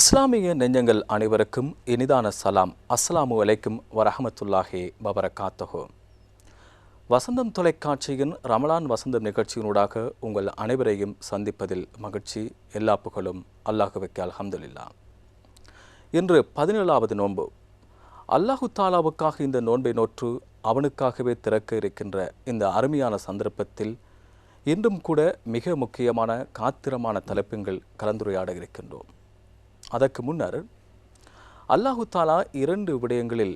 இஸ்லாமிய நெஞ்சங்கள் அனைவருக்கும் இனிதான சலாம். அஸ்ஸலாமு அலைக்கும் வரஹமத்துல்லாஹி வபரகாத்துஹு. வசந்தம் தொலைக்காட்சியின் ரமலான் வசந்தம் நிகழ்ச்சியினூடாக உங்கள் அனைவரையும் சந்திப்பதில் மகிழ்ச்சி. எல்லா புகழும் அல்லாஹுவுக்கு அல்ஹம்துலில்லாஹ். இன்று 17வது நோன்பு. அல்லாஹு தாலாவுக்காக இந்த நோன்பை நோற்று அவனுக்காகவே திறக்க இருக்கின்ற இந்த அருமையான சந்தர்ப்பத்தில் இன்றும் கூட மிக முக்கியமான காத்திரமான தலைப்புகள் கலந்துரையாட இருக்கின்றோம். அதற்கு முன்னர் அல்லாஹு தாலா 2 விடயங்களில்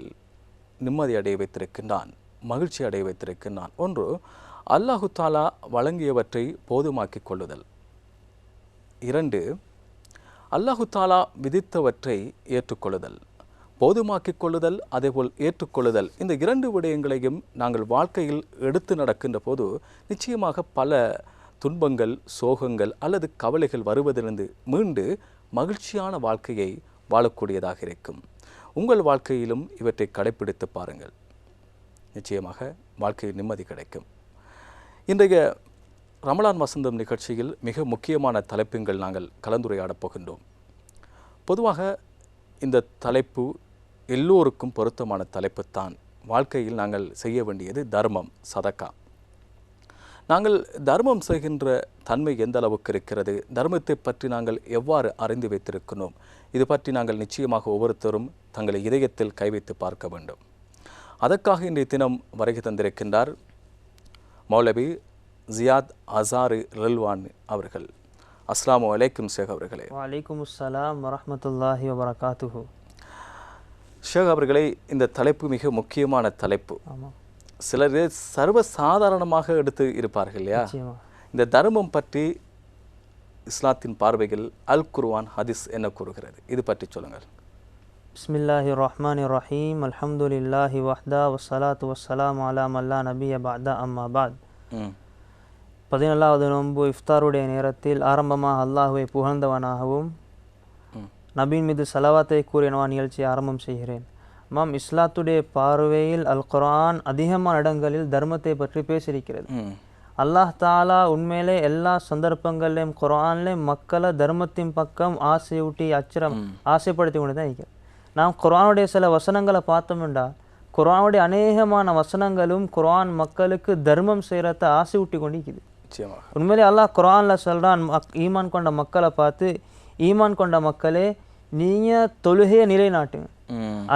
நிம்மதி அடைய வைத்திருக்கின்றான், மகிழ்ச்சி அடைய வைத்திருக்கின்றான். ஒன்று, அல்லாஹு தாலா வழங்கியவற்றை போதுமாக்கிக் கொள்ளுதல். 2, அல்லாஹு தாலா விதித்தவற்றை ஏற்றுக்கொள்ளுதல். போதுமாக்கிக் கொள்ளுதல், அதேபோல் ஏற்றுக்கொள்ளுதல். இந்த 2 விடயங்களையும் நாங்கள் வாழ்க்கையில் எடுத்து நடக்கின்ற போது நிச்சயமாக பல துன்பங்கள், சோகங்கள் அல்லது கவலைகள் வருவதிலிருந்து மீண்டு மகிழ்ச்சியான வாழ்க்கையை வாழக்கூடியதாக இருக்கும். உங்கள் வாழ்க்கையிலும் இவற்றை கடைப்பிடித்து பாருங்கள், நிச்சயமாக வாழ்க்கையில் நிம்மதி கிடைக்கும். இன்றைய ரமலான் வசந்தம் நிகழ்ச்சியில் மிக முக்கியமான தலைப்புகள் நாங்கள் கலந்துரையாடப் போகின்றோம். பொதுவாக இந்த தலைப்பு எல்லோருக்கும் பொருத்தமான தலைப்புத்தான். வாழ்க்கையில் நாங்கள் செய்ய வேண்டியது தர்மம், சதக்கா. நாங்கள் தர்மம் செய்கின்ற தன்மை எந்த அளவுக்கு இருக்கிறது, தர்மத்தை பற்றி நாங்கள் எவ்வாறு அறிந்து வைத்திருக்கிறோம், இது பற்றி நாங்கள் நிச்சயமாக ஒவ்வொருத்தரும் தங்களை இதயத்தில் கை வைத்து பார்க்க வேண்டும். அதற்காக இன்றைய தினம் வருகை தந்திருக்கின்றார் மௌலவி ஜியாத் அசாரி ரில்வான் அவர்கள். அஸ்ஸலாமு அலைக்கும் ஷேக் அவர்களே. வலைக்கும் அஸ்ஸலாம் வரஹ்மத்துல்லாஹி வபரகாத்துஹு. ஷேக் அவர்களே, இந்த தலைப்பு மிக முக்கியமான தலைப்பு. ஆமாம், சிலர் சர்வசாதாரணமாக எடுத்து இருப்பார்கள் இல்லையா? இந்த தர்மம் பற்றி இஸ்லாத்தின் பார்வையில் அல் குர்ஆன் ஹதீஸ் என்ன கூறுகிறது, இது பற்றி சொல்லுங்கள். பிஸ்மில்லாஹிர் ரஹ்மானிர் ரஹீம். அல்ஹம்துலில்லாஹி வஹ்தா வஸ்ஸலாத்து வஸ்ஸலாமு அலா மல்லா நபிய பஅதா அம்மா பாத். 17வது நோன்பு இஃப்தாருடைய நேரத்தில் ஆரம்பமாக அல்லாஹுவை புகழ்ந்தவனாகவும் நபியின் மீது ஸலவாத்தை கூறியவன் நிகழ்ச்சியை ஆரம்பம் செய்கிறேன். இஸ்லாத்துடைய பார்வையில் அல் குர்ஆன் அதிகமான இடங்களில் தர்மத்தை பற்றி பேசியிருக்கிறது. அல்லாஹ் தாலா உண்மையிலே எல்லா சந்தர்ப்பங்கள்லையும் குர்ஆன்லேயும் மக்களை தர்மத்தின் பக்கம் ஆசையூட்டி ஆசைப்படுத்தி கொண்டு தான் இருக்கிறது. நாம் குர்ஆனுடைய சில வசனங்களை பார்த்தோம்னா குர்ஆனுடைய அநேகமான வசனங்களும் குர்ஆன் மக்களுக்கு தர்மம் செய்கிறத ஆசையூட்டி கொண்டு இருக்குது. உண்மையிலே அல்லாஹ் குர்ஆனில் சொல்கிறான், ஈமான் கொண்ட மக்களை பார்த்து, ஈமான் கொண்ட மக்களே நீங்கள் தொழுகையை நிலைநாட்டுங்க.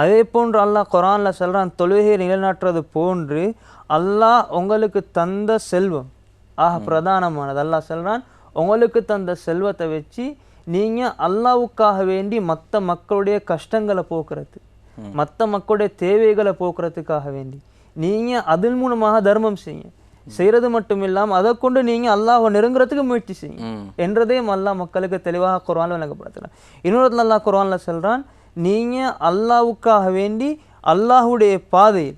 அதே போன்று அல்லாஹ் குர்ஆன்ல சொல்றான், தொழுகையை நிலைநாட்டுறது போன்று அல்லாஹ் உங்களுக்கு தந்த செல்வம் பிரதானமானது. அல்லாஹ் சொல்றான், உங்களுக்கு தந்த செல்வத்தை வச்சு நீங்க அல்லாஹ்வுக்காக வேண்டி மற்ற மக்களுடைய கஷ்டங்களை போக்குறது, மற்ற மக்களுடைய தேவைகளை போக்குறதுக்காக வேண்டி நீங்க அதன் மூலமாக தர்மம் செய்யறது மட்டும் இல்லாமல் அதை கொண்டு நீங்க அல்லாஹ்வை நெருங்குறதுக்கு முயற்சி செய்யுங்க என்றதையும் அல்லாஹ் மக்களுக்கு தெளிவாக குர்ஆன்ல விளங்கப்படுத்துறான். இன்னொரு அல்லாஹ் குர்ஆன்ல சொல்றான், நீங்கள் அல்லாஹ்வுக்காக வேண்டி அல்லாஹுடைய பாதையில்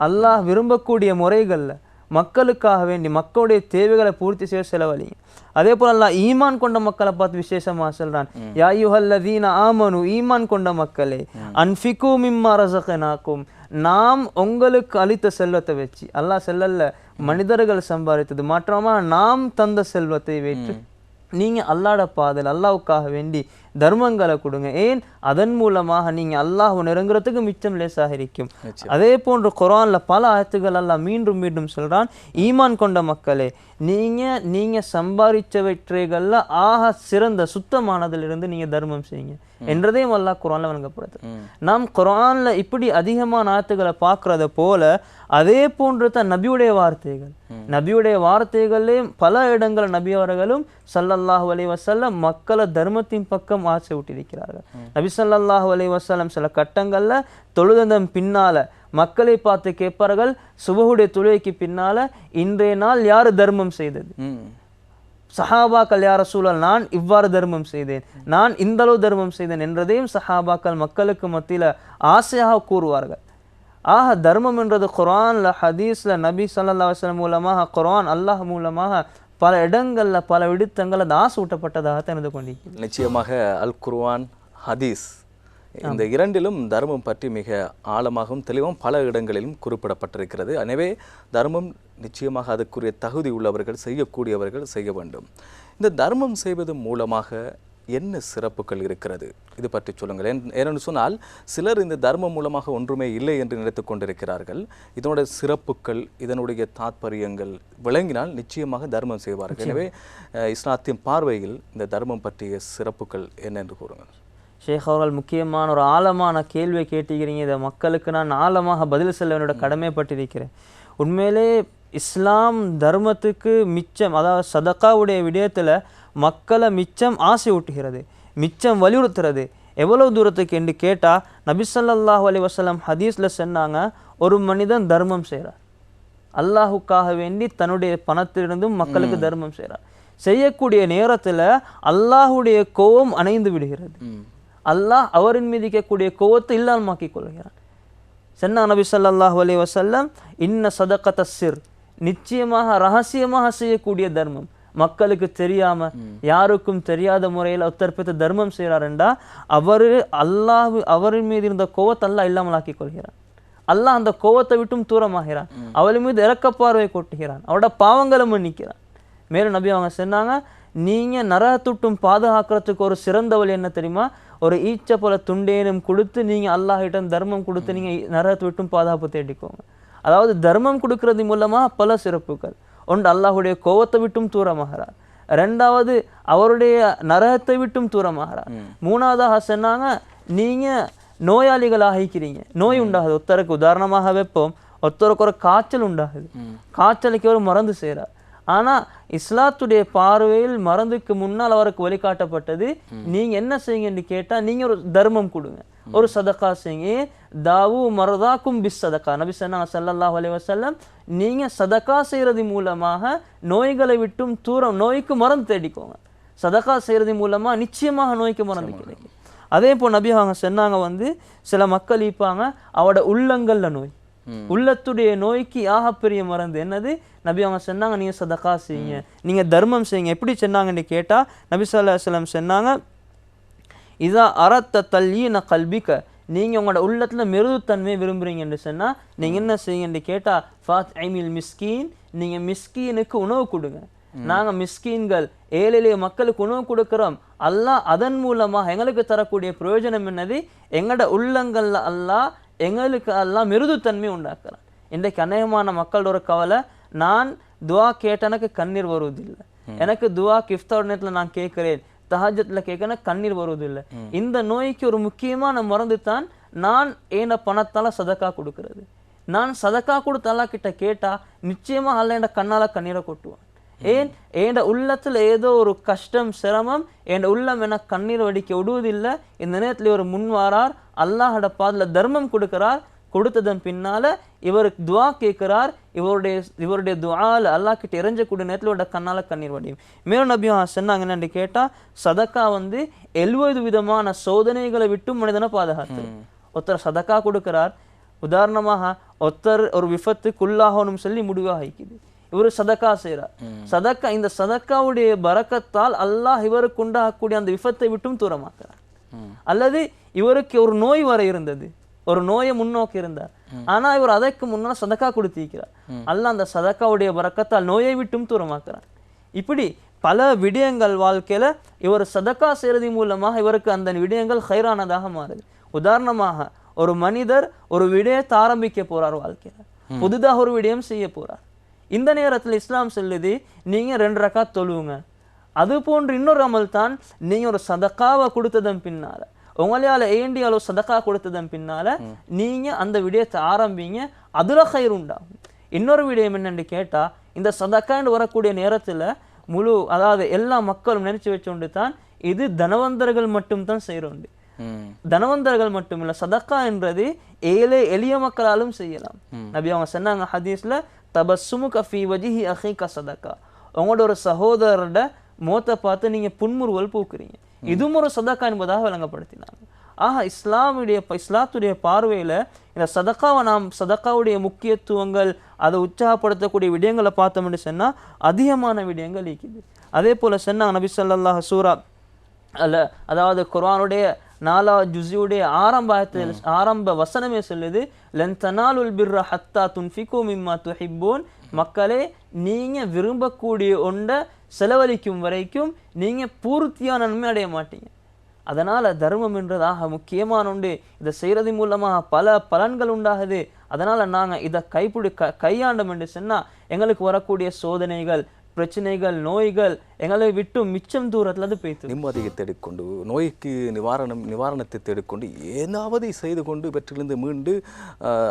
அல்லாஹ் விரும்பக்கூடிய முறைகளில் மக்களுக்காக வேண்டி மக்களுடைய தேவைகளை பூர்த்தி செய்ய செலவழிங்க. அதே போல் அல்லாஹ் ஈமான் கொண்ட மக்களை பார்த்து விசேஷமாக சொல்கிறான், யா அய்யுஹல்லதீன ஆமனு, ஈமான் கொண்ட மக்களே, அன்ஃபிகு மிம்மா ரஸக்னாக்கும், நாம் உங்களுக்கு அளித்த செல்வத்தை வச்சு, அல்லாஹ் செல்லல்ல மனிதர்கள் சம்பாதித்தது, மாற்றமா நாம் தந்த செல்வத்தை வைத்து நீங்கள் அல்லாஹ்வோட பாதையில் அல்லாஹ்வுக்காக வேண்டி தர்மங்களை கொடுங்க. ஏன்? அதன் மூலமாக நீங்கள் அல்லாஹ் நெருங்குறதுக்கு மிச்சம் லேசாக இருக்கும். அதே போன்று குர்ஆன்ல பல ஆயத்துகள் அல்லாஹ் மீண்டும் மீண்டும் சொல்றான், ஈமான் கொண்ட மக்களே, நீங்கள் சம்பாதிச்சவற்றைகளில் ஆக சிறந்த சுத்தமானதிலிருந்து நீங்கள் தர்மம் செய்யுங்க என்றதையும் அல்லாஹ் குர்ஆன்ல வழங்கப்படுது. நாம் குர்ஆன்ல இப்படி அதிகமான ஆயத்துக்களை பார்க்கறத போல அதே போன்று தான் நபியுடைய வார்த்தைகளே பல இடங்கள் நபி அவர்களும் ஸல்லல்லாஹு அலைஹி வஸல்லம் மக்களை தர்மத்தின் பக்கம் ஆசை ஊட்டியிருக்கிறார்கள். நபி ஸல்லல்லாஹு அலைஹி வஸல்லம் சில கட்டங்கள்ல தொழுதந்தம் பின்னால மக்களை பார்த்து கேட்பார்கள், சுபஹுடைய தொழுகைக்கு பின்னால இன்றைய நாள் யாரு தர்மம் செய்தது? சஹாபாக்கள், யா ரசூலல்லாஹ், நான் இவ்வாறு தர்மம் செய்தேன், நான் இந்த அளவு தர்மம் செய்தேன் என்றதையும் சஹாபாக்கள் மக்களுக்கு மத்தியில ஆசையாக கூறுவார்கள். தர்மம் என்றது குர்ஆன்ல ஹதீஸ்ல நபி ஸல்லல்லாஹு அலைஹி வஸல்லம் மூலமாக குர்ஆன் அல்லாஹ் மூலமாக பல இடங்கள்ல பல விடுத்தங்கள் அது ஆசை ஊட்டப்பட்டதாக தெரிந்து கொண்டிருக்கிறது. நிச்சயமாக அல் குர்ஆன், ஹதீஸ் இந்த இரண்டிலும் தர்மம் பற்றி மிக ஆழமாகவும் தெளிவாகவும் பல இடங்களிலும் குறிப்பிடப்பட்டிருக்கிறது. எனவே தர்மம் நிச்சயமாக அதுக்குரிய தகுதி உள்ளவர்கள், செய்யக்கூடியவர்கள் செய்ய வேண்டும். இந்த தர்மம் செய்வது மூலமாக என்ன சிறப்புகள் இருக்கிறது? இது பற்றி சொல்லுங்கள். ஏனென்று சொன்னால் சிலர் இந்த தர்மம் மூலமாக ஒன்றுமே இல்லை என்று நினைத்து கொண்டிருக்கிறார்கள். இதனுடைய சிறப்புகள், இதனுடைய தாத்பரியங்கள் விளங்கினால் நிச்சயமாக தர்மம் செய்வார்கள். எனவே இஸ்லாத்தின் பார்வையில் இந்த தர்மம் பற்றிய சிறப்புகள் என்ன என்று கூறுங்கள். ஷேக் அவர்கள் முக்கியமான ஒரு ஆழமான கேள்வியை கேட்டுக்கிறீங்க. இதை மக்களுக்கு நான் ஆழமாக பதில் சொல்ல என்னோட கடமைப்பட்டிருக்கிறேன். உண்மையிலே இஸ்லாம் தர்மத்துக்கு மிச்சம், அதாவது சதக்காவுடைய விடயத்தில் மக்களை மிச்சம் ஆசை ஊட்டுகிறது, மிச்சம் வலியுறுத்துறது. எவ்வளவு தூரத்துக்கு என்று கேட்டால் நபி ஸல்லல்லாஹு அலைஹி வஸல்லம் ஹதீஸில் சொன்னாங்க, ஒரு மனிதன் தர்மம் செய்கிறார், அல்லாஹுக்காக வேண்டி தன்னுடைய பணத்திலிருந்தும் மக்களுக்கு தர்மம் செய்கிறார். செய்யக்கூடிய நேரத்தில் அல்லாஹுடைய கோபம் அணைந்து விடுகிறது. அல்லாஹ் அவரின் மீது இருக்கக்கூடிய கோபத்தை இல்லாமக்கி கொள்கிறான். சொன்னா நபி ஸல்லல்லாஹு அலைஹி வஸல்லம், இன்ன சதகத சிர், நிச்சயமாக ரகசியமாக செய்யக்கூடிய தர்மம், மக்களுக்கு தெரியாம யாருக்கும் தெரியாத முறையில் ஒத்தர்ப்பித்த தர்மம் செய்கிறாருண்டா அவரின் மீது இருந்த கோவத்தை அல்லாஹ் இல்லாமல் ஆக்கி கொள்கிறான். அல்லாஹ் அந்த கோவத்தை விட்டும் தூரமாகிறான். அவள் மீது இறக்கப்பார்வை கொட்டுகிறான். அவரோட பாவங்களை மன்னிக்கிறான். மேலும் நபி அவங்க சொன்னாங்க, நீங்க நரகத்துட்டும் பாதுகாக்கிறதுக்கு ஒரு சிறந்த வழி என்ன தெரியுமா? ஒரு ஈச்ச போல துண்டேனும் கொடுத்து நீங்க அல்லாஹிடம் தர்மம் கொடுத்து நீங்க நரகத்தை விட்டும் பாதுகாப்பு தேடிக்கோங்க. அதாவது தர்மம் கொடுக்கறது மூலமா பல சிறப்புகள். ஒன்று, அல்லாஹுடைய கோவத்தை விட்டும் தூரமாகிறார். ரெண்டாவது, அவருடைய நரகத்தை விட்டும் தூரமாகிறார். மூணாவதாக சொன்னாங்க, நீங்க நோயாளிகளாக இருக்கிறீங்க, நோய் உண்டாகுது. ஒருத்தருக்கு உதாரணமாக வைப்போம், ஒருத்தருக்கு ஒரு காய்ச்சல் உண்டாகுது, காய்ச்சலுக்கு ஒரு மருந்து செய்கிறார். ஆனா இஸ்லாத்துடைய பார்வையில் மருந்துக்கு முன்னால் அவருக்கு வழிகாட்டப்பட்டது, நீங்க என்ன செய்யுங்கன்னு கேட்டா நீங்க ஒரு தர்மம் கொடுங்க, ஒரு சதக்கா செய்யுங்க. தாவு மரதாக்கும் பிஸ் சதக்கா, நபி ஸல்லல்லாஹு அலைஹி வஸல்லம், நீங்க சதக்கா செய்யறது மூலமாக நோய்களை விட்டும் தூரம், நோய்க்கு மருந்து தேடிக்கோங்க. சதக்கா செய்யறது மூலமா நிச்சயமாக நோய்க்கு மருந்து கிடைக்கும். அதே போல் நபி அவங்க சொன்னாங்க, சில மக்கள் இருப்பாங்க அவட உள்ளங்கள்ல நோய், உள்ளத்துடைய நோய்க்கு ஆகப்பெரிய மருந்து என்னது? நபி அவங்க சொன்னாங்க, நீங்க சதக்கா செய்யுங்க, நீங்க தர்மம் செய்யுங்க. எப்படி சொன்னாங்கன்னு கேட்டா நபி ஸல்லல்லாஹு அலைஹி வஸல்லம் சொன்னாங்க, இதா அரத்த தல்யீன கல்பிக, நீங்க உங்களோட உள்ளத்துல மிருதுத்தன்மையை விரும்புறீங்கன்னு சொன்னா நீங்க என்ன செய்யுங்கன்னு கேட்டா ஃபாத்இமில் மிஸ்கீன், நீங்க மிஸ்கீனுக்கு உணவு கொடுங்க. நாங்க மிஸ்கீன்கள், ஏழை எளிய மக்களுக்கு உணவு கொடுக்கிறோம். அல்லாஹ் அதன் மூலமாக எங்களுக்கு தரக்கூடிய பிரயோஜனம் என்னது? எங்களோட உள்ளங்கள்ல அல்லாஹ் எங்களுக்கு அல்லாஹ் மிருதுத்தன்மை உண்டாக்குறான். இன்றைக்கு அநேகமான மக்களோட ஒரு கவலை, நான் துவா கேட்ட எனக்கு கண்ணீர் வருவதில்லை, எனக்கு துவா இஃப்தார் நேரத்தில் நான் கேட்கிறேன், தஹஜ்ஜுத்ல கேட்கணும் கண்ணீர் வருவதில்லை. இந்த நோய்க்கு ஒரு முக்கியமான மருந்து தான் நான் ஏன பணத்தால சதக்கா கொடுக்கிறது. நான் சதக்கா கொடுத்து அல்லாஹ் கிட்ட கேட்டா நிச்சயமா அல்லாஹ் என் கண்ணால கண்ணீரை கொட்டுவான். ஏன்? என் உள்ளத்துல ஏதோ ஒரு கஷ்டம், சிரமம், என் உள்ளம் என கண்ணீர் வடிக்க விடுவதில்லை. இந்த நேரத்தில் இவர் முன்வாரார், அல்லாஹோட பாதல தர்மம் கொடுக்கிறார். கொடுத்ததன் பின்னால இவருக்கு துவா கேட்கிறார். இவருடைய துஆல அல்லாஹ் கிட்ட இறைஞ்சக்கூடிய நேரத்தில் இவரோட கண்ணால கண்ணீர் வடியும். மேலும் நபி சொன்னாங்க என்னன்னு கேட்டா, சதக்கா 70 விதமான சோதனைகளை விட்டு மனிதனை பாதுகாத்து. ஒருத்தர் சதக்கா கொடுக்கிறார், உதாரணமாக ஒருத்தர் ஒரு விபத்துக்குள்ளாகணும் சொல்லி முடிவாக ஆகிக்குது, இவர் சதக்கா செய்கிறார். சதக்கா, இந்த சதக்காவுடைய பரக்கத்தால் அல்லாஹ் இவருக்கு உண்டாகக்கூடிய அந்த விபத்தை விட்டும் தூரமாக்குறார். அல்லது இவருக்கு ஒரு நோய் வர இருந்தது, ஒரு நோயை முன்னோக்கி இருந்தார், ஆனா இவர் அதற்கு முன்னால் சதக்கா கொடுத்திருக்கிறார். அல்லாஹ் அந்த சதக்காவுடைய பரக்கத்தால் நோயை விட்டும் தூரமாக்குறார். இப்படி பல விடயங்கள் வாழ்க்கையில இவர் சதக்கா செய்யறது மூலமாக இவருக்கு அந்த விடயங்கள் ஹைரானதாக மாறுது. உதாரணமாக ஒரு மனிதர் ஒரு விடயத்தை ஆரம்பிக்க போறார், வாழ்க்கையில புதுதாக ஒரு விடயம் செய்ய போறார். இந்த நேரத்தில் இஸ்லாம் சொல்லுது, நீங்க 2 ரக்காத் தொழுவுங்க. அது போன்று இன்னொரு அமல் தான், நீங்க ஒரு சதக்காவை கொடுத்ததன் பின்னால, உங்களால ஏண்டி அளவு சதக்கா கொடுத்ததன் பின்னால நீங்க அந்த விடயத்தை ஆரம்பிங்க, அதுல கயிறு உண்டாகும். இன்னொரு விடயம் என்னன்னு கேட்டா, இந்த சதக்கான்னு வரக்கூடிய நேரத்துல அதாவது எல்லா மக்களும் நினைச்சு வச்சோண்டு தான் இது தனவந்தர்கள் மட்டும் தான் செய்யறோண்டு. தனவந்தர்கள் மட்டும் இல்ல, சதக்கா என்றது ஏழை எளிய மக்களாலும் செய்யலாம். நபி அவங்க சொன்னாங்க ஹதீஸ்ல, தபஸ்ஸுமுக ஃபீ வஜ்ஹி அஹீக சதக்கா, உங்களோட ஒரு சகோதரரோட மோத்தை பார்த்து நீங்க புன்முறுவல் பூக்குறீங்க, இதுவும் ஒரு சதக்கா என்பதாக விளங்கப்படுத்தினாங்க. ஆக இஸ்லாத்துடைய பார்வையில இந்த சதக்காவை நாம் சதக்காவுடைய முக்கியத்துவங்கள், அதை உற்சாகப்படுத்தக்கூடிய விடயங்களை பார்த்தோம்னு சொன்னா அதிகமான விடயங்கள் இருக்குது. அதே போல சொன்னாங்க நபி ஸல்லல்லாஹு சூரா அதாவது குர்ஆனுடைய 4வது ஜுஸுடைய ஆரம்ப வசனமே சொல்லுது, லன் தனாலுல் பிர்ர ஹத்தா துன்ஃபிகு மிம்மா துஹிப்பூன், மக்களே நீங்க விரும்பக்கூடிய ஒன்றை செலவழிக்கும் வரைக்கும் நீங்கள் பூர்த்தியான நன்மை அடைய மாட்டீங்க. அதனால் தர்மம் என்றதாக முக்கியமான உண்டு. இதை செய்கிறது மூலமாக பல பலன்கள் உண்டாகுது. அதனால் நாங்கள் இதை கையாண்டோம் என்று சொன்னால் எங்களுக்கு வரக்கூடிய சோதனைகள், பிரச்சனைகள், நோய்கள் எங்களை விட்டு மிச்சம் தூரத்தில் அது போய்த்து நிம்மதியை தேடிக்கொண்டு, நோய்க்கு நிவாரணத்தை தேடிக்கொண்டு ஏதாவது செய்து கொண்டு இவற்றிலிருந்து மீண்டு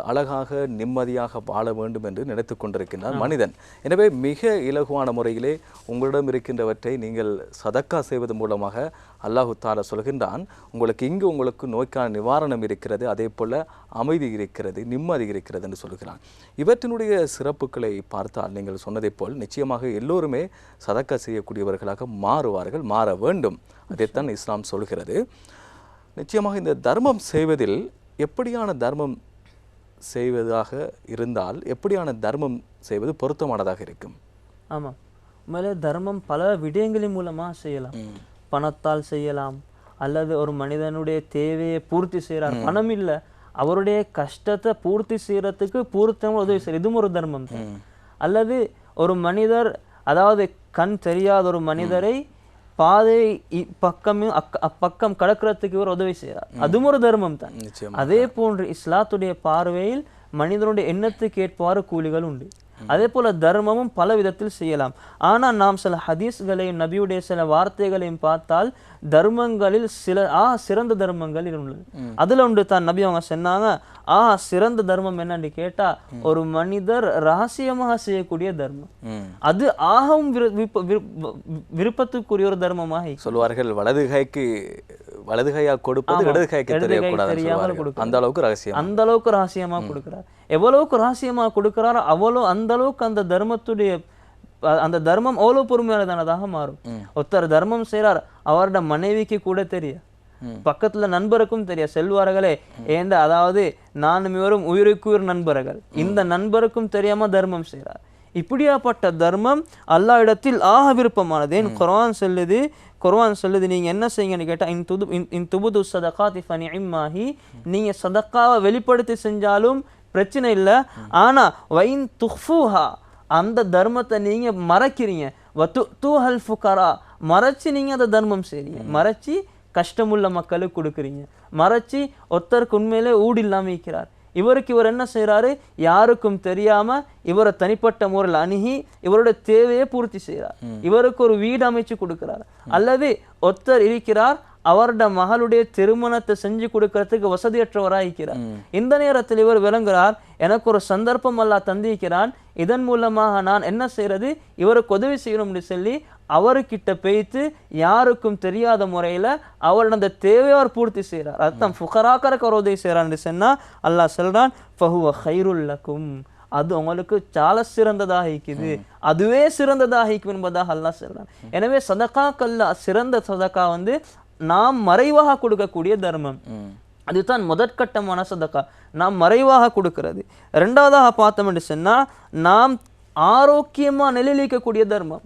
அழகாக நிம்மதியாக வாழ வேண்டும் என்று நினைத்து கொண்டிருக்கின்றார் மனிதன். எனவே மிக இலகுவான முறையிலே உங்களிடம் இருக்கின்றவற்றை நீங்கள் சதக்கா செய்வது மூலமாக அல்லாஹு தாலா சொல்கின்றான், உங்களுக்கு நோய்க்கான நிவாரணம் இருக்கிறது, அதே போல அமைதி இருக்கிறது, நிம்மதி இருக்கிறது என்று சொல்கிறான். இவற்றினுடைய சிறப்புகளை பார்த்தால் நீங்கள் சொன்னதை போல் நிச்சயமாக எல்லோருமே சதக்கா செய்யக்கூடியவர்களாக மாறுவார்கள், மாற வேண்டும். அதைத்தான் இஸ்லாம் சொல்கிறது. நிச்சயமாக இந்த தர்மம் செய்வதில் எப்படியான தர்மம் செய்வதாக இருந்தால் எப்படியான தர்மம் செய்வது பொருத்தமானதாக இருக்கும்? ஆமாம், உண்மையிலே தர்மம் பல விடயங்களின் மூலமாக செய்யலாம். பணத்தால் செய்யலாம், அல்லது ஒரு மனிதனுடைய தேவையை பூர்த்தி செய்கிறார், பணம் இல்லை, அவருடைய கஷ்டத்தை பூர்த்தி செய்யறதுக்கு பூர்த்தமாக உதவி செய்ய, இதுவும் ஒரு தர்மம் தான். அல்லது ஒரு மனிதர், அதாவது கண் தெரியாத ஒரு மனிதரை பாதை அப்பக்கம் கடக்கிறதுக்கு இவர் உதவி செய்கிறார், அதுவும் ஒரு தர்மம் தான். அதே போன்று இஸ்லாத்துடைய பார்வையில் மனிதனுடைய எண்ணத்துக்கு ஏற்பாறு கூலிகள் உண்டு. அதே போல தர்மமும் பல விதத்தில் செய்யலாம். ஆனால் நாம் சில ஹதீஸ்களையும் நபியுடைய சில வார்த்தைகளையும் பார்த்தால் தர்மங்களில் சிறந்த தர்மங்கள் உள்ளது. அதுல ஒன்று தான் நபி அவங்க சொன்னாங்க, சிறந்த தர்மம் என்னன்னு கேட்டா ஒரு மனிதர் ரகசியமாக செய்யக்கூடிய தர்மம், அது ஆகவும் விருப்பத்துக்குரிய ஒரு தர்மமாக சொல்வார்கள். வலது கையா கொடுப்பது இடது கைக்கு தெரியாமல் கொடுக்க, அந்த அளவுக்கு ரகசியமா கொடுக்கிறார். எவ்வளவுக்கு ரகசியமா கொடுக்கிறாரோ அவ்வளோ அந்த அளவுக்கு அந்த தர்மம் அவ்வளவு பொறுமையானதானதாக மாறும். ஒருத்தர் தர்மம் செய்யறார், அவரோட மனைவிக்கு கூட தெரியும், பக்கத்துல நண்பருக்கும் தெரியும். செல்வார்களே ஏண்ட, அதாவது நானும் இவரும் உயிருக்குயிர் நண்பர்கள், இந்த நண்பருக்கும் தெரியாம தர்மம் செய்யறார். இப்படியாப்பட்ட தர்மம் அல்லாஹ் இடத்தில் விருப்பமானது. குர்ஆன் சொல்லுது நீங்க என்ன செய்யுங்கன்னு கேட்டா, இன் துபுது ஸதகாத்தி ஃபனிஇம்மாஹி, நீங்க சதக்காவை வெளிப்படுத்தி செஞ்சாலும் பிரச்சனை இல்லை. ஆனா வைன் துஃபூஹா, அந்த தர்மத்தை நீங்க மறைக்கிறீங்க, வதுஹல் ஃபுகரா, மறைச்சு நீங்க அந்த தர்மம் செய்றீங்க, மறைச்சு கஷ்டமுள்ள மக்களுக்கு கொடுக்குறீங்க, மறைச்சு ஒருத்தருக்கு உண்மையிலே ஊடு இல்லாம இருக்கிறார், இவர் என்ன செய்யறாரு, யாருக்கும் தெரியாம இவரை தனிப்பட்ட முறையில் அணுகி இவருடைய தேவையை பூர்த்தி செய்கிறார், இவருக்கு ஒரு வீடு அமைச்சு கொடுக்கிறார். அல்லது ஒருத்தர் இருக்கிறார், அவருடைய மகளுடைய திருமணத்தை செஞ்சு கொடுக்கறதுக்கு வசதியற்றவராயிருக்கிறார். இந்த நேரத்தில் இவர் விளங்குகிறார், எனக்கு ஒரு சந்தர்ப்பம் அல்லாஹ் தந்திருக்கிறான், இதன் மூலமாக நான் என்ன செய்யறது, இவருக்கு உதவி செய்யணும்னு சொல்லி அவர்கிட்ட பேய்த்து யாருக்கும் தெரியாத முறையில அவரோட அந்த தேவையை அவர் பூர்த்தி செய்கிறார். அர்த்தம் ஃபுகராக்கருக்கு அவர் உதவி செய்கிறான்னு சொன்னா அல்லாஹ் சொல்றான், ஃபஹுவ கைருல் லக்கும், அது உங்களுக்கு சால சிறந்ததாக இருக்குது, அதுவே சிறந்ததாக இருக்கும் என்பதாக அல்லாஹ் சொல்றான். எனவே சதகாக்கல்ல சிறந்த சதகா நாம் மறைவாக கொடுக்கக்கூடிய தர்மம், அதுதான் முதற்கட்டமான சதகா, நாம் மறைவாக கொடுக்கிறது. இரண்டாவதாக பார்த்தோம் என்று சொன்னா நாம் ஆரோக்கியமா நிலையிக்கக்கூடிய தர்மம்.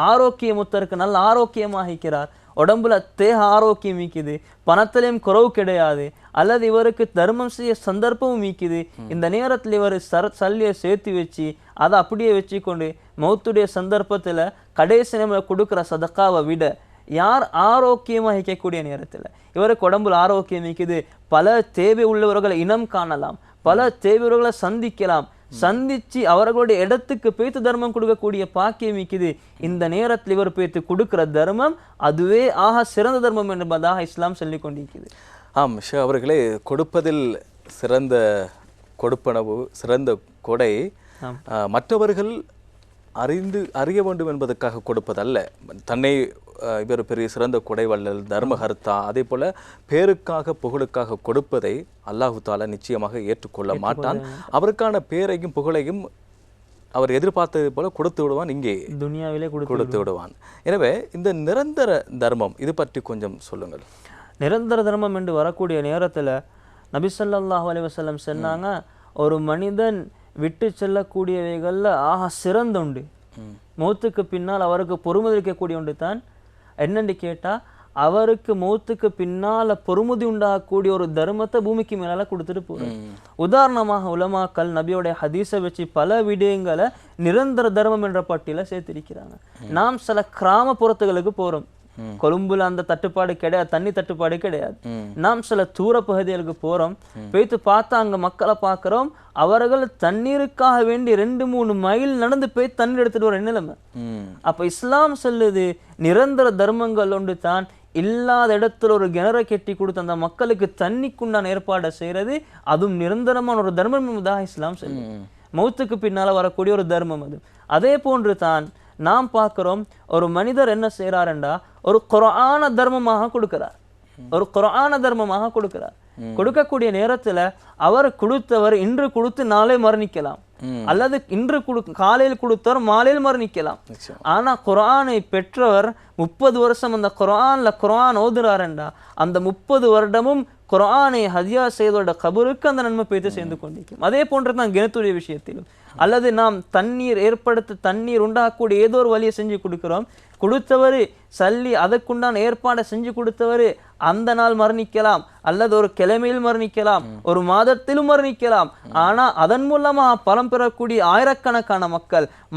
ஆரோக்கியமுத்தருக்கு நல்ல ஆரோக்கியமாக இருக்கிறார், உடம்புல தேக ஆரோக்கியம் மீக்குது, பணத்திலையும் குறவு கிடையாது, அல்லது இவருக்கு தர்மம் செய்ய சந்தர்ப்பமும் மீக்குது. இந்த நேரத்தில் இவர் சல்லியை சேர்த்து வச்சு அதை அப்படியே வச்சுக்கொண்டு மௌத்துடைய சந்தர்ப்பத்தில் கடைசி நேரம் கொடுக்குற சதக்காவை விட யார் ஆரோக்கியமாக இருக்கக்கூடிய நேரத்தில் இவருக்கு உடம்புல ஆரோக்கியம் இருக்குது, பல தேவை உள்ளவர்களை இனம் காணலாம், பல தேவையவர்களை சந்திக்கலாம், சந்திச்சு அவர்களுடைய இடத்துக்கு பேத்து தர்மம் கொடுக்கக்கூடிய பாக்கியம் இருக்குது. இந்த நேரத்தில் இவர் பேத்து கொடுக்கிற தர்மம் அதுவே சிறந்த தர்மம் என்பதாக இஸ்லாம் சொல்லி கொண்டிருக்கிறது. ஷா அவர்களே, கொடுப்பதில் சிறந்த கொடுப்பனவு, சிறந்த கொடை மற்றவர்கள் அறிய வேண்டும் என்பதற்காக கொடுப்பதல்ல. தன்னை இவர் பெரிய சிறந்த கொடைவள்ளல், தர்மஹர்த்தா, அதே போல பேருக்காக புகழுக்காக கொடுப்பதை அல்லாஹு தாலா நிச்சயமாக ஏற்றுக்கொள்ள மாட்டான். அவருக்கான பேரையும் புகழையும் அவர் எதிர்பார்த்தது போல கொடுத்து விடுவான், இங்கே துனியாவிலே கொடுத்து விடுவான். எனவே இந்த நிரந்தர தர்மம் இது பற்றி கொஞ்சம் சொல்லுங்கள். நிரந்தர தர்மம் என்று வரக்கூடிய நேரத்தில் நபி ஸல்லல்லாஹு அலைஹி வஸல்லம் சொன்னாங்க, ஒரு மனிதன் விட்டு செல்லக்கூடியவைகளில் சிறந்த உண்டு, மௌத்துக்கு பின்னால் அவருக்கு பொறுமை இருக்கக்கூடிய ஒன்று தான் என்னென்னு கேட்டால் அவருக்கு மௌத்துக்கு பின்னால பொறுமதி உண்டாகக்கூடிய ஒரு தர்மத்தை பூமிக்கு மேலால கொடுத்துட்டு போறாரு. உதாரணமாக உலமாக்கள் நபியோடைய ஹதீஸை வச்சு பல விடயங்களை நிரந்தர தர்மம் என்ற பட்டியல சேர்த்திருக்கிறாங்க. நாம் சில கிராமப்புறத்துகளுக்கு போறோம், கொழும்புல அந்த தட்டுப்பாடு கிடையாது, தண்ணி தட்டுப்பாடு கிடையாது. நாம் சில தூர பகுதிகளுக்கு போறோம், போய்த்து பார்த்தா அங்க மக்களை பார்க்கிறோம், அவர்கள் தண்ணீருக்காக வேண்டி 2-3 மைல் நடந்து போய் தண்ணீர் எடுத்துட்டு வர நிலைமை. அப்ப இஸ்லாம் சொல்லுது நிரந்தர தர்மங்கள் ஒன்று தான், இல்லாத இடத்துல ஒரு கிணறை கெட்டி கொடுத்து அந்த மக்களுக்கு தண்ணிக்குண்டான ஏற்பாடை செய்யறது, அதுவும் நிரந்தரமான ஒரு தர்மம் என்பதாக இஸ்லாம் சொல்லுது. மௌத்துக்கு பின்னால வரக்கூடிய ஒரு தர்மம் அது. அதே போன்று தான் நாம் பார்க்கிறோம், ஒரு மனிதர் என்ன செய்யறாருண்டா ஒரு குர்ஆன தர்மமாக கொடுக்கிறார், ஒரு குர்ஆன தர்மமாக கொடுக்கிறார். கொடுக்கக்கூடிய நேரத்துல அவர் கொடுத்தவர் இன்று கொடுத்து நாளை மரணிக்கலாம், அல்லது இன்று காலையில் கொடுத்தவர் மாலையில் மரணிக்கலாம். ஆனா குர்ஆனை பெற்றவர் 30 வருஷம் அந்த குர்ஆன் ஓதுறாருண்டா அந்த 30 வருடமும் குர்ஆனை ஹதியா செய்தோட கபருக்கு அந்த நன்மை போய்த்து சேர்ந்து கொண்டிருக்கும். அதே போன்று தான் கிணத்துடைய விஷயத்திலும், அல்லது நாம் தண்ணீர் உண்டாகக்கூடிய ஏதோ ஒரு வழியை செஞ்சு கொடுக்கிறோம், கொடுத்தவர் சல்லி அதற்குண்டான ஏற்பாடை செஞ்சு கொடுத்தவர் அந்த நாள் மரணிக்கலாம், அல்லது ஒரு கிழமையில் மரணிக்கலாம், ஒரு மாதத்திலும் மரணிக்கலாம். ஆனா அதன் மூலமா பலம் பெறக்கூடிய ஆயிரக்கணக்கான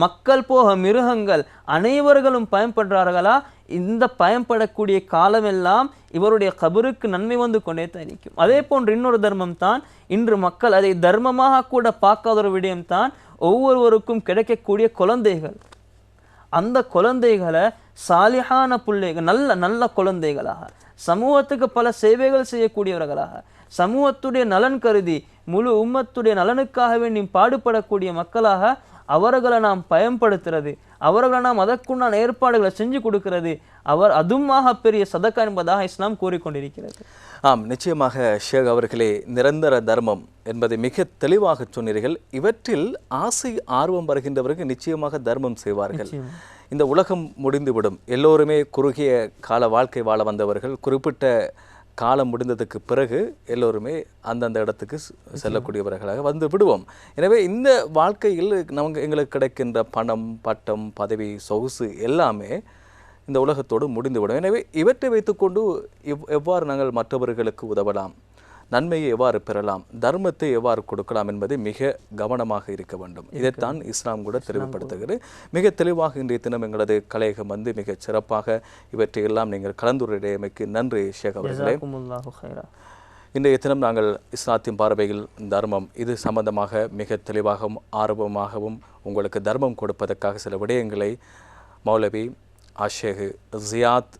மக்கள் போக மிருகங்கள் அனைவர்களும் பயன்படுறார்களா? இந்த பயன்படக்கூடிய காலமெல்லாம் இவருடைய கபருக்கு நன்மை வந்து கொண்டே தான் இருக்கும். அதே போன்று இன்னொரு தர்மம் தான், இன்று மக்கள் அதை தர்மமாக கூட பார்க்காத ஒரு விடயம் தான், ஒவ்வொருவருக்கும் கிடைக்கக்கூடிய குழந்தைகள். அந்த குழந்தைகளை சாலிஹான பிள்ளைகள், நல்ல நல்ல குழந்தைகளாக, சமூகத்துக்கு பல சேவைகள் செய்யக்கூடியவர்களாக, சமூகத்துடைய நலன் கருதி முழு உம்மத்துடைய நலனுக்காக வேண்டி பாடுபடக்கூடிய மக்களாக அவர்களை நாம் பயன்படுத்துறது, அவர்களை நாம் அதற்குண்டான ஏற்பாடுகளை செஞ்சு கொடுக்கிறது, அதுமாக பெரிய சதக்கா என்பதாக இஸ்லாம் கூறிக்கொண்டிருக்கிறது. ஆம், நிச்சயமாக ஷேக் அவர்களே, நிரந்தர தர்மம் என்பதை மிக தெளிவாக சொன்னீர்கள். இவற்றில் ஆசை ஆர்வம் வருகின்றவர்கள் நிச்சயமாக தர்மம் செய்வார்கள். இந்த உலகம் முடிந்துவிடும், எல்லோருமே குறுகிய கால வாழ்க்கை வாழ வந்தவர்கள், குறிப்பிட்ட காலம் முடிந்ததுக்கு பிறகு எல்லோருமே அந்தந்த இடத்துக்கு செல்லக்கூடியவர்களாக வந்து விடுவோம். எனவே இந்த வாழ்க்கையில் எங்களுக்கு கிடைக்கின்ற பணம், பட்டம், பதவி, சொகுசு எல்லாமே இந்த உலகத்தோடு முடிந்துவிடும். எனவே இவற்றை வைத்துக்கொண்டு எவ்வாறு நாங்கள் மற்றவர்களுக்கு உதவலாம், நன்மையை எவ்வாறு பெறலாம், தர்மத்தை எவ்வாறு கொடுக்கலாம் என்பதை மிக கவனமாக இருக்க வேண்டும். இதைத்தான் இஸ்லாம் கூட தெளிவுபடுத்துகிறது. மிக தெளிவாக இன்றைய தினம் எங்களது கலையகம் வந்து மிக சிறப்பாக இவற்றையெல்லாம் நீங்கள் கலந்துரையாடியமைக்கு நன்றி ஷேக் அவர்களே. இன்றைய தினம் நாங்கள் இஸ்லாத்தின் பார்வையில் தர்மம் இது சம்பந்தமாக மிக தெளிவாகவும் ஆர்வமாகவும் உங்களுக்கு தர்மம் கொடுப்பதற்காக சில விடயங்களை மௌலவி ஷேக் ஜியாத்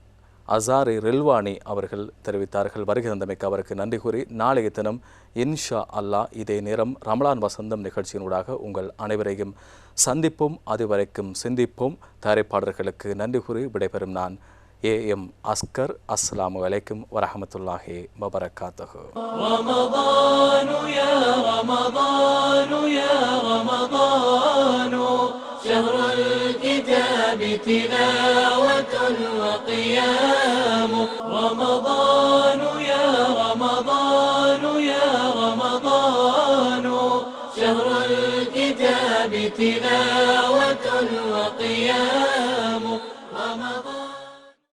அசாரி ரில்வானி அவர்கள் தெரிவித்தார்கள். வருகை தந்தமைக்கு அவருக்கு நன்றி கூறி, நாளைய தினம் இன்ஷா அல்லாஹ் இதே நேரம் ரமலான் வசந்தம் நிகழ்ச்சியினூடாக உங்கள் அனைவரையும் சந்திப்போம். அதுவரைக்கும் சிந்திப்போம். தயாரிப்பாளர்களுக்கு நன்றி கூறி விடைபெறும் நான் AM அஸ்கர். அஸ்ஸலாமு அலைக்கும் வரஹ்மத்துல்லாஹி வபரகாத்துஹு. ரமதானு யா ரமதானு யா ரமதானு ஷஹ்ருல் கிதாபி திலாவத்துன் வகியாம். ரமதானு யா ரமதானு யா ரமதானு ஷஹ்ருல் கிதாபி திலாவத்துன் வகியாம்.